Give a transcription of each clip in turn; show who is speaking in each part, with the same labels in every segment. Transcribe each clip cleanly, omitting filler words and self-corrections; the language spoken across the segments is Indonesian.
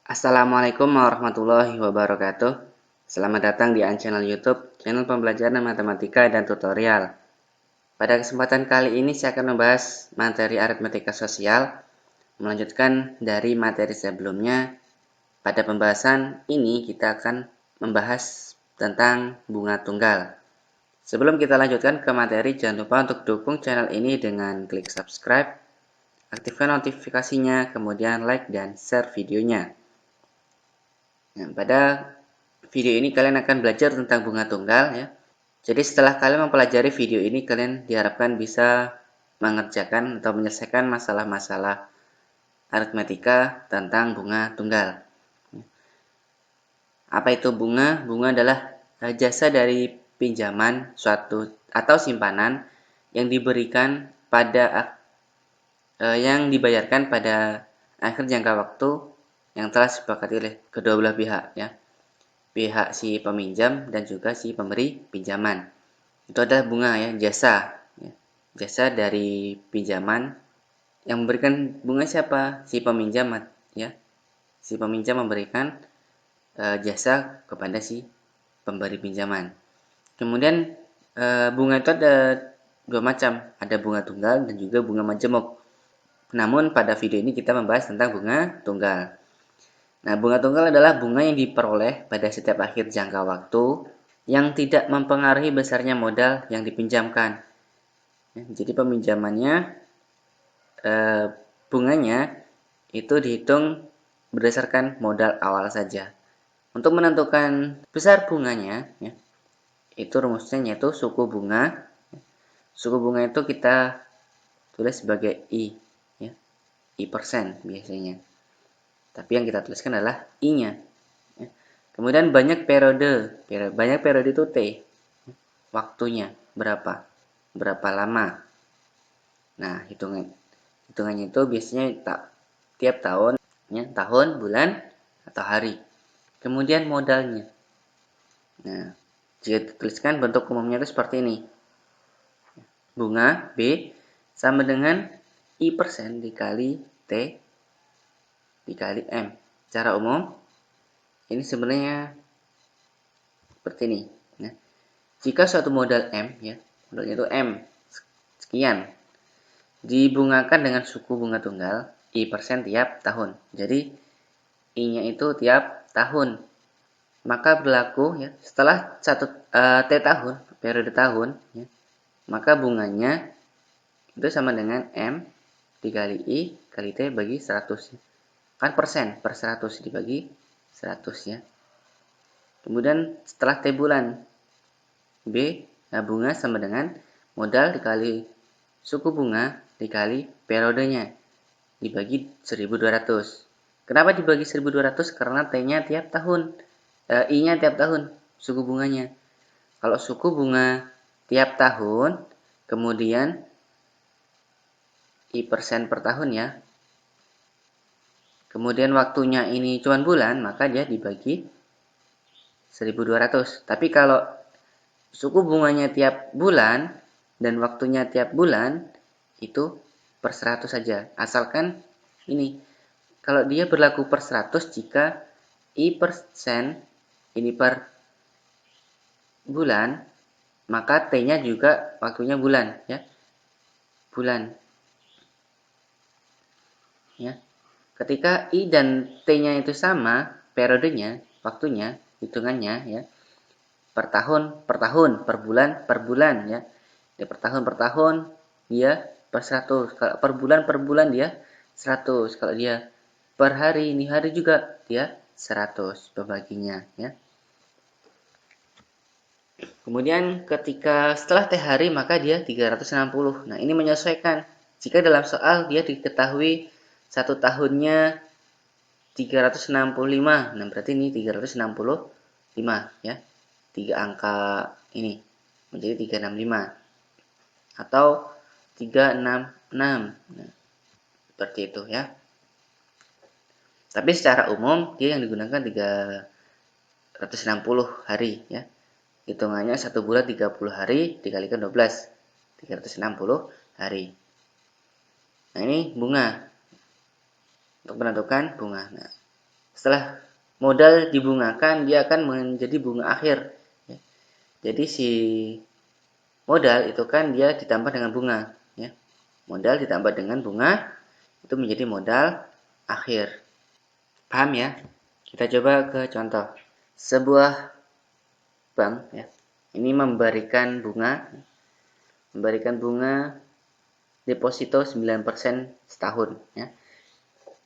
Speaker 1: Assalamualaikum warahmatullahi wabarakatuh. Selamat datang di channel YouTube, channel pembelajaran matematika dan tutorial. Pada kesempatan kali ini saya akan membahas materi aritmatika sosial, melanjutkan dari materi sebelumnya. Pada pembahasan ini kita akan membahas tentang bunga tunggal. Sebelum kita lanjutkan ke materi, jangan lupa untuk dukung channel ini dengan klik subscribe, aktifkan notifikasinya, kemudian like dan share videonya. Nah, pada video ini kalian akan belajar tentang bunga tunggal ya. Jadi setelah kalian mempelajari video ini, kalian diharapkan bisa mengerjakan atau menyelesaikan masalah-masalah aritmatika tentang bunga tunggal. Apa itu bunga? Bunga adalah jasa dari pinjaman suatu atau simpanan yang diberikan pada yang dibayarkan pada akhir jangka waktu yang telah disepakati oleh kedua belah pihak ya. Pihak si peminjam dan juga si pemberi pinjaman. Itu adalah bunga ya, jasa. Ya. Jasa dari pinjaman yang memberikan bunga siapa? Si peminjam ya. Si peminjam memberikan jasa kepada si pemberi pinjaman. Kemudian bunga itu ada dua macam, ada bunga tunggal dan juga bunga majemuk. Namun pada video ini kita membahas tentang bunga tunggal. Nah, bunga tunggal adalah bunga yang diperoleh pada setiap akhir jangka waktu yang tidak mempengaruhi besarnya modal yang dipinjamkan. Jadi peminjamannya, bunganya itu dihitung berdasarkan modal awal saja. Untuk menentukan besar bunganya, itu rumusnya yaitu suku bunga. Suku bunga itu kita tulis sebagai I, I persen biasanya. Tapi yang kita tuliskan adalah I-nya. Kemudian banyak periode itu T. Waktunya berapa? Berapa lama? Nah, hitungannya itu biasanya tiap tahun, tahun, bulan, atau hari. Kemudian modalnya. Nah, jika dituliskan bentuk umumnya itu seperti ini. Bunga B sama dengan I persen dikali T dikali M. Secara umum, ini sebenarnya seperti ini. Nah, jika suatu modal M, modalnya itu M, sekian, dibungakan dengan suku bunga tunggal, I persen tiap tahun. Jadi, I-nya itu tiap tahun. Maka berlaku, setelah T tahun, periode tahun, maka bunganya itu sama dengan M dikali I kali T bagi 100. Kan persen, per 100 dibagi 100 ya. Kemudian setelah T bulan, B, bunga sama dengan modal dikali suku bunga dikali periodenya dibagi 1200. Kenapa dibagi 1200? Karena T-nya tiap tahun, I-nya tiap tahun, suku bunganya. Kalau suku bunga tiap tahun, kemudian I persen per tahun ya. Kemudian waktunya ini cuma bulan, maka dia dibagi 1200. Tapi kalau suku bunganya tiap bulan dan waktunya tiap bulan, itu per 100 saja. Asalkan ini, kalau dia berlaku per 100 jika I persen ini per bulan, maka T-nya juga waktunya bulan ya. Bulan. Ya. Ketika I dan T-nya itu sama, periodenya, waktunya, hitungannya ya. Per tahun, per bulan ya. Dia per tahun dia per 100. Kalau per bulan dia 100. Kalau dia per hari, ini hari juga dia 100 pembaginya ya. Kemudian ketika setelah T hari maka dia 360. Nah, ini menyesuaikan. Jika dalam soal dia diketahui satu tahunnya 365. Nah, berarti ini 365 ya. 3 angka ini menjadi 365 atau 366. Nah, seperti itu ya. Tapi secara umum dia yang digunakan 360 hari ya. Hitungannya 1 bulan 30 hari dikalikan 12. 360 hari. Nah, ini bunga. Untuk menentukan bunga. Nah, Setelah modal dibungakan, dia akan menjadi bunga akhir. Jadi si modal itu kan dia ditambah dengan bunga. Ya. Modal ditambah dengan bunga itu menjadi modal akhir. Paham ya? Kita coba ke contoh. Sebuah bank ya, ini memberikan deposito 9% setahun ya.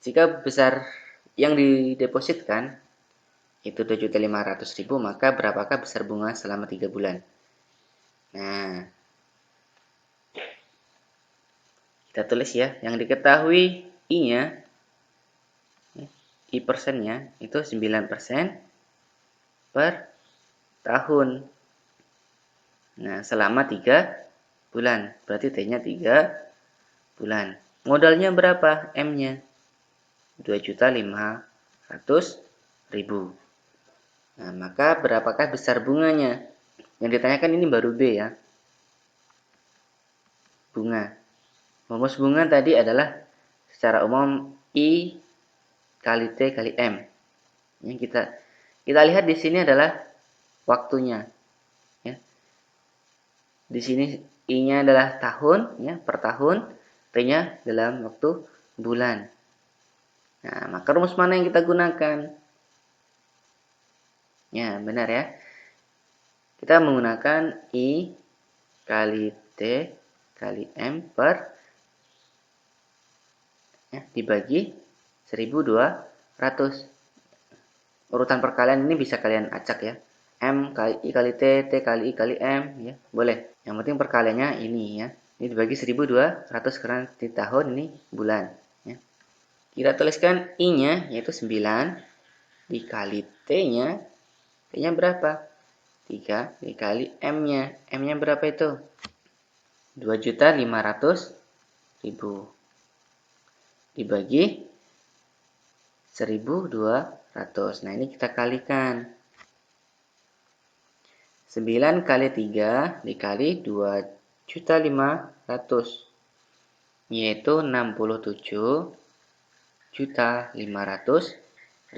Speaker 1: Jika besar yang didepositkan itu 2.500.000, maka berapakah besar bunga selama 3 bulan? Nah, kita tulis ya, yang diketahui I-nya, I persennya itu 9% per tahun. Nah, selama 3 bulan, berarti T-nya 3 bulan. Modalnya berapa? M-nya 2.500.000. Nah, maka berapakah besar bunganya? Yang ditanyakan ini baru B ya. Bunga. Rumus bunga tadi adalah secara umum I kali T kali M. Yang kita lihat di sini adalah waktunya. Ya. Di sini I-nya adalah tahun, ya, per tahun. T-nya dalam waktu bulan. Nah, maka rumus mana yang kita gunakan? Ya, benar ya. Kita menggunakan I kali T kali M per ya, dibagi 1.200. Urutan perkalian ini bisa kalian acak ya. M kali I kali T, T kali I kali M ya, boleh. Yang penting perkaliannya ini ya. Ini dibagi 1.200 karena di tahun ini bulan ya. Kita tuliskan I-nya yaitu 9 dikali T-nya. T-nya berapa? 3 dikali M-nya. M-nya berapa itu? 2.500.000 dibagi 1.200. Nah, ini kita kalikan. 9 kali 3 dikali 2.500.000 yaitu 67.500.000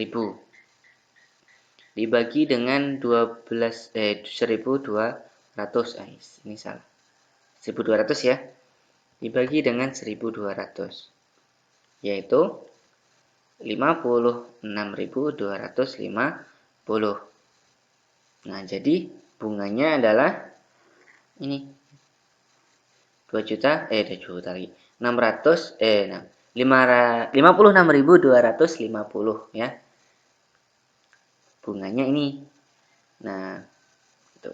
Speaker 1: dibagi dengan 1.200. Ini salah. 1.200 ya. Dibagi dengan 1.200 yaitu 56.250. Nah, jadi bunganya adalah ini 2 juta lagi 56.250 ya. Bunganya ini. Nah, itu.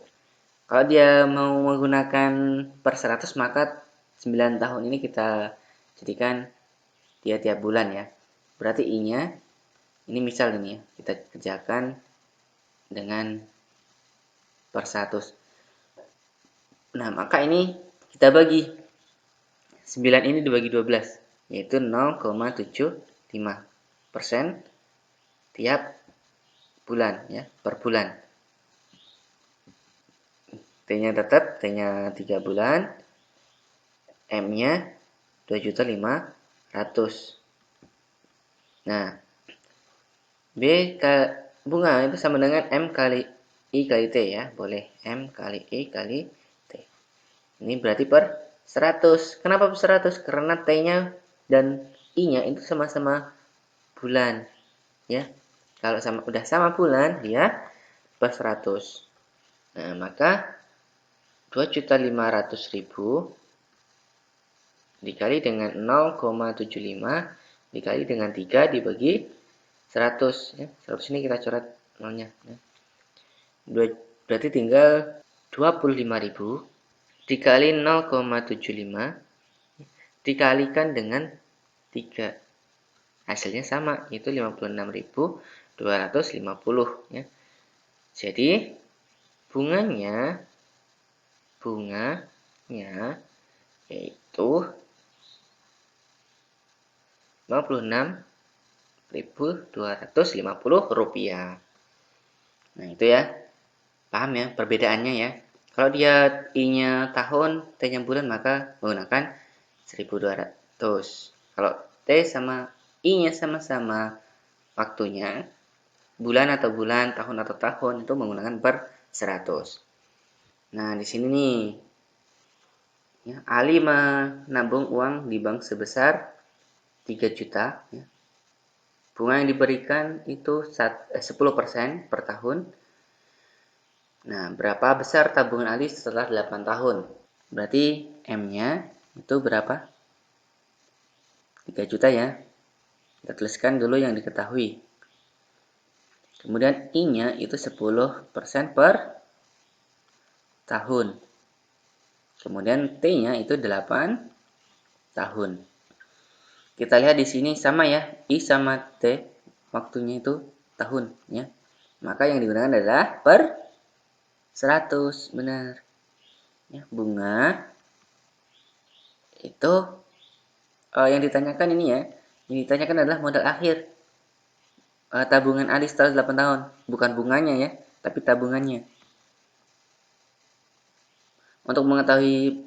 Speaker 1: Kalau dia mau menggunakan per 100 maka 9 tahun ini kita jadikan dia tiap bulan ya. Berarti I-nya ini misal ini ya, kita kerjakan dengan per 100. Nah, maka ini kita bagi 9 ini dibagi 12 yaitu 0,75% tiap bulan ya, per bulan. T-nya tetap, T-nya 3 bulan. M-nya 2.500.000. Nah, bunga itu sama dengan M kali I kali T ya, boleh M kali I kali T. Ini berarti per 100. Kenapa per 100? Karena T-nya dan I-nya itu sama-sama bulan ya. Kalau udah sama bulan dia per 100. Nah, maka 2.500.000 dikali dengan 0,75 dikali dengan 3 dibagi 100 ya. 100 ini kita coret nolnya ya. Berarti tinggal 25.000 dikali 0,75 dikalikan dengan 3. Hasilnya sama, yaitu 56.250 ya. Jadi bunganya yaitu 56.250 rupiah. Nah, itu ya. Paham ya perbedaannya ya. Kalau dia I-nya tahun, T-nya bulan, maka menggunakan 1.200. Kalau T sama I-nya sama-sama waktunya, bulan atau bulan, tahun atau tahun, itu menggunakan per 100. Nah, di sini nih, ya, Ali menabung uang di bank sebesar 3 juta. Ya. Bunga yang diberikan itu 10% per tahun. Nah, berapa besar tabungan Ali setelah 8 tahun? Berarti M-nya itu berapa? 3 juta ya. Kita tuliskan dulu yang diketahui. Kemudian I-nya itu 10% per tahun. Kemudian T-nya itu 8 tahun. Kita lihat di sini sama ya, I sama T, waktunya itu tahun ya. Maka yang digunakan adalah per 100, benar. Ya, bunga itu yang ditanyakan ini ya, yang ditanyakan adalah modal akhir. Tabungan Ali setelah 8 tahun, bukan bunganya ya, tapi tabungannya. Untuk mengetahui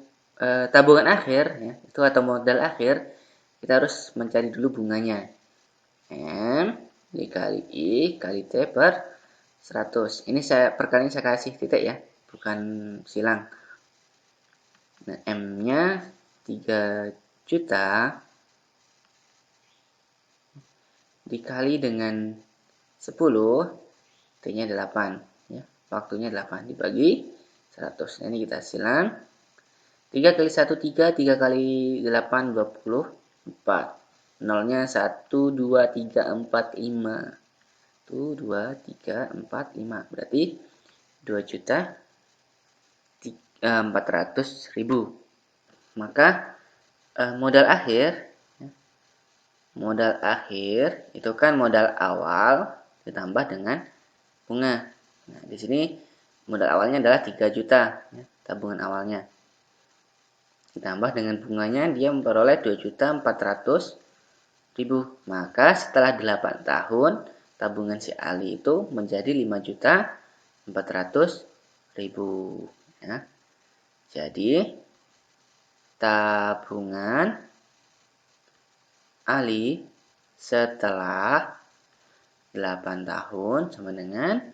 Speaker 1: tabungan akhir ya, itu atau modal akhir, kita harus mencari dulu bunganya. M dikali I kali T per 100. Ini perkalian saya kasih titik ya, bukan silang. Nah, M-nya 3 juta dikali dengan 10, T-nya 8 ya. Waktunya 8 dibagi 100. Nah, ini kita silang. 3 kali 1 3, 3 kali 8 24. Nolnya 1 2 3 4 5. 1 2 3 4 5. Berarti 2 juta 400.000. Maka modal akhir itu kan modal awal ditambah dengan bunga. Nah, di sini modal awalnya adalah 3 juta ya, tabungan awalnya. Ditambah dengan bunganya dia memperoleh 2.400.000. Maka setelah 8 tahun tabungan si Ali itu menjadi 5.400.000 ya. Jadi tabungan Ali setelah 8 tahun sama dengan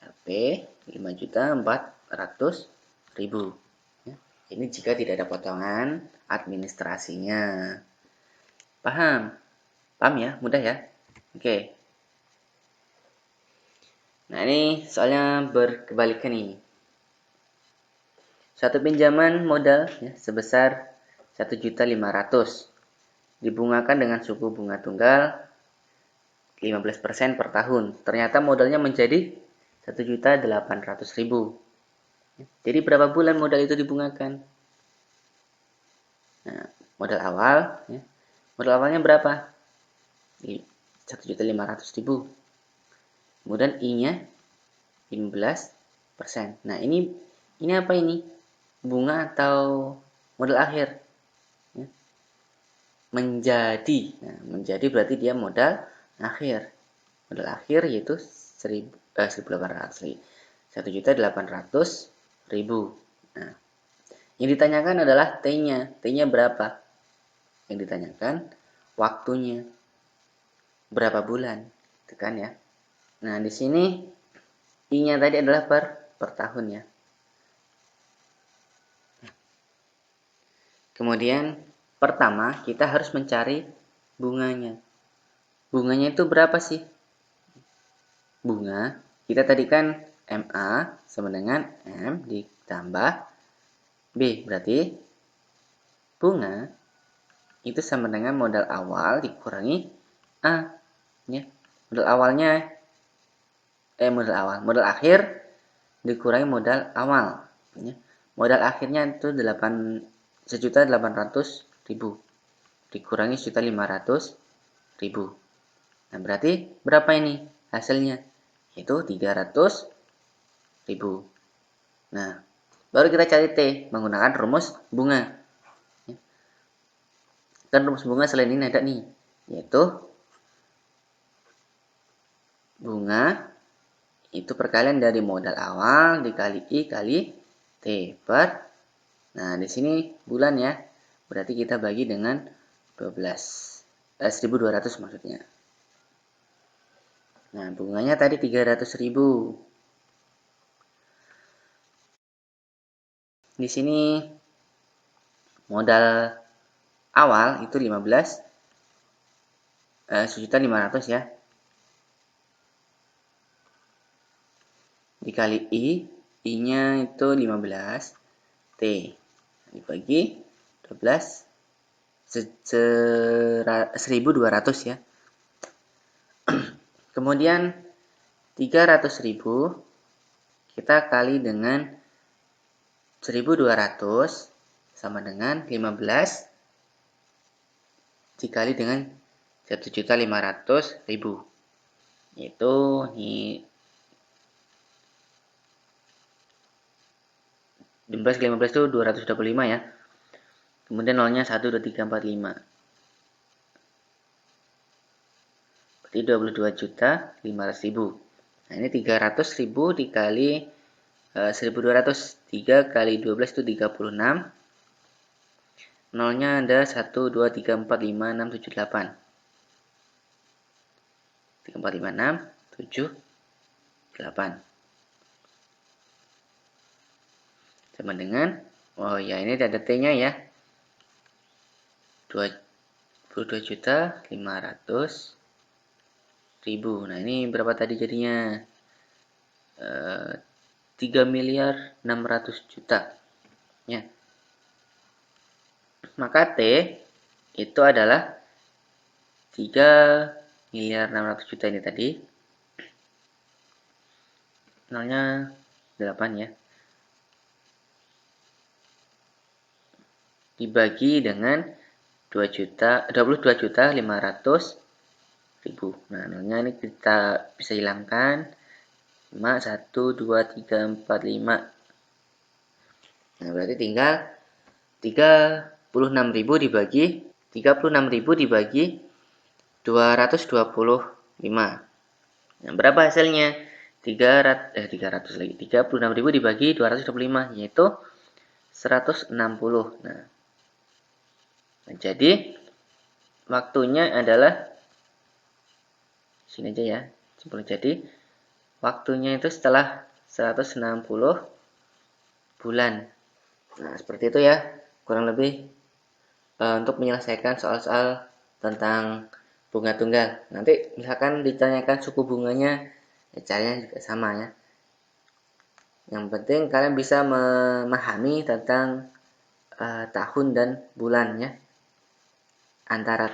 Speaker 1: Rp 5.400.000. Ya. Ini jika tidak ada potongan administrasinya. Paham? Paham ya? Mudah ya? Oke. Nah, ini soalnya berkebalikan nih. Suatu pinjaman modal ya, sebesar 1.500.000 dibungakan dengan suku bunga tunggal 15% per tahun. Ternyata modalnya menjadi 1.800.000. Jadi berapa bulan modal itu dibungakan? Nah, modal awal ya. Modal awalnya berapa? 1.500.000. Kemudian I-nya 15%. Nah, ini apa ini? Bunga atau modal akhir? Ya. Menjadi berarti dia modal akhir. Modal akhir yaitu 1.800.000. 1.800.000. Nah, yang ditanyakan adalah T-nya. T-nya berapa? Yang ditanyakan waktunya. Berapa bulan? Itu kan ya. Nah, di sini I-nya tadi adalah per tahun ya. Kemudian pertama kita harus mencari bunganya. Bunganya itu berapa sih? Bunga, kita tadi kan MA sama dengan M ditambah B. Berarti bunga itu sama dengan modal awal dikurangi A. Ya. Modal akhir dikurangi modal awal. Ya. Modal akhirnya itu 1.800.000 dikurangi 1.500.000. Nah, berarti berapa ini hasilnya? Itu 300.000. Nah, baru kita cari T menggunakan rumus bunga. Dan rumus bunga selain ini ada nih, yaitu bunga itu perkalian dari modal awal dikali I kali T per. Nah, di sini bulan ya. Berarti kita bagi dengan 1.200 maksudnya. Nah, bunganya tadi 300.000. Di sini modal awal itu 1.500.000 ya. Dikali I-nya itu 15, T. Dibagi 12, 1.200 ya. Kemudian 300.000 kita kali dengan 1.200 sama dengan 15 dikali dengan 1.500.000. Itu 15 kali 15 itu 225 ya. Kemudian nolnya 1, 2, 3, 4, 5. Berarti 22.500.000. Nah, ini 300.000 dikali 1.200. 3 kali 12 itu 36. Nolnya ada 1, 2, 3, 4, 5, 6, 7, 8. 3, 4, 5, 6, 7, 8. Sama dengan, oh ya ini ada T-nya ya. 22.500.000. Nah, ini berapa tadi jadinya? 3.600.000.000 ya. Maka T itu adalah 3.600.000.000 ini tadi. Nolnya 8 ya. Dibagi dengan 22.500.000. Nah, nolnya ini kita bisa hilangkan. 5, 1, 2, 3, 4, 5. Nah, berarti tinggal 36.000 dibagi 225. Nah, berapa hasilnya? 300 lagi. 36.000 dibagi 225 yaitu 160. Nah, jadi waktunya adalah sini aja ya. Simpel. Jadi waktunya itu setelah 160 bulan. Nah, seperti itu ya. Kurang lebih untuk menyelesaikan soal-soal tentang bunga tunggal. Nanti misalkan ditanyakan suku bunganya, ya caranya juga sama ya. Yang penting kalian bisa memahami tentang tahun dan bulan ya.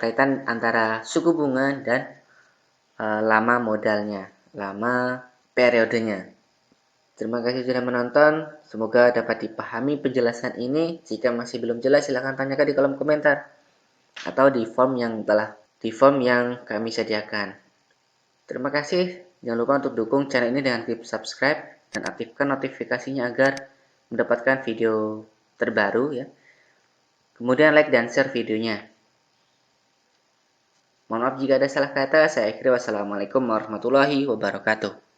Speaker 1: Kaitan antara suku bunga dan lama modalnya, lama periodenya. Terima kasih sudah menonton. Semoga dapat dipahami penjelasan ini. Jika masih belum jelas, silahkan tanyakan di kolom komentar atau di form yang kami sediakan. Terima kasih. Jangan lupa untuk dukung channel ini dengan klik subscribe dan aktifkan notifikasinya agar mendapatkan video terbaru ya. Kemudian like dan share videonya. Mohon maaf jika ada salah kata. Saya akhiri. Wassalamualaikum warahmatullahi wabarakatuh.